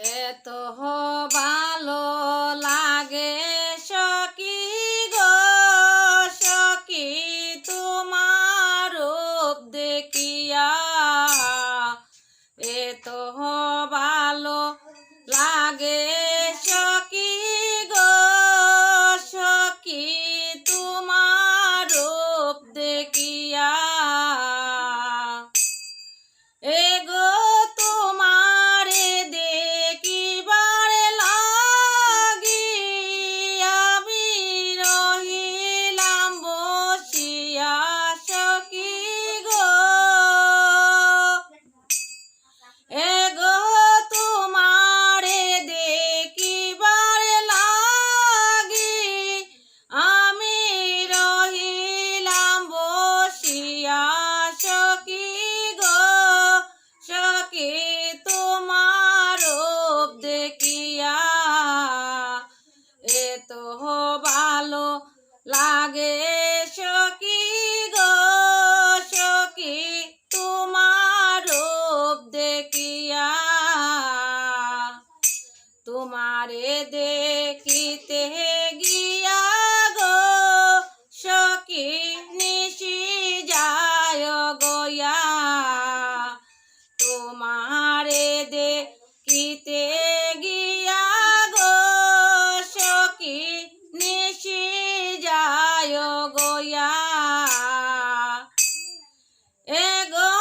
এত ভালো লাগে সখী গো সখী তোমার রূপ দেখিয়া এত ভালো লাগে সখী গো সখী তোমার রূপ দেখিয়া এগো তোমারে দেখিবার লাগি আমি রহিলাম বসিয়া সখী গো এগো তোমারে দেখিবার লাগি আমি রহিলাম বসিয়া সখী সখী তোমার রূপ দেখিয়া এত ভালো লাগে সখী গো সখী তোমার রূপ দেখিয়া তোমারে দেখিতে গিয়া গো সখী নিশি যায় গয়া তোমারে দেখিতে গিয়া গো সখী নিশি যায় গয়া এগো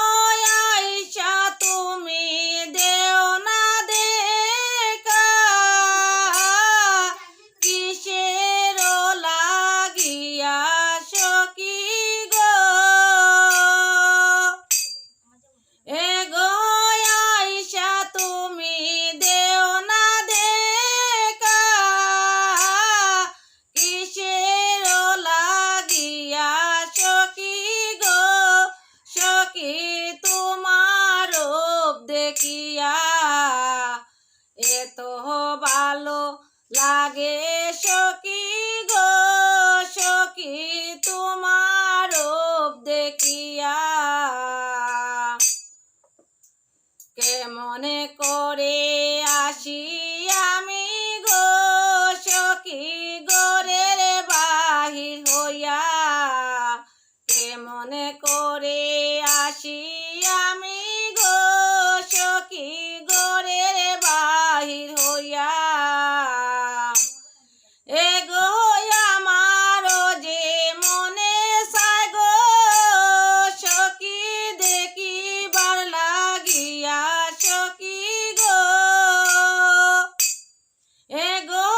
আইসা তুমি দেও না দেখা কিসের লাগিয়া সখী গো এগো আইসা তুমি দেও না দেখা কিসের লাগিয়া সখী গো সখী তোমার রূপ দেখিয়া এত ভালো লাগে সখী গো সখী তোমার রূপ দেখিয়া কেমনে করে আসি আমি গো সখী ঘরের বাহির হইয়া কেমনে করে আসি আমি গো সখী ঘরের বাহির হইয়া এগো আমার যে মনে চায় গো সখী দেখিবার লাগিয়া সখী গো এগো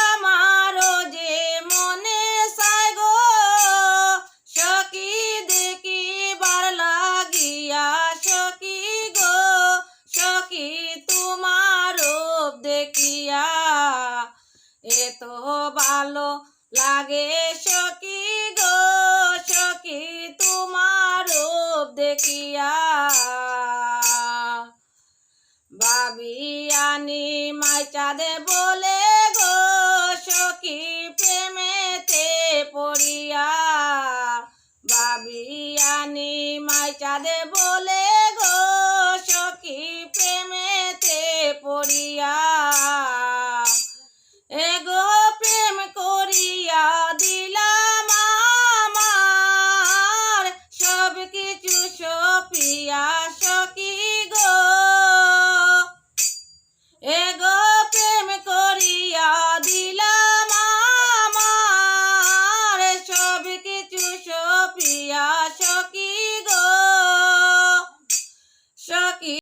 আমার যে মনে চায় গো সখী দেখিবার লাগিয়া সখী গো সখী তোমার রূপ দেখিয়া এত ভালো লাগে সখী গো সখী তোমার রূপ দেখিয়া বাবিয়ানি মাইচাঁদে বলে গো সখী প্রেমেতে পড়িয়া বাবিয়ানি মাইচাঁদে বলে গো সখী প্রেমে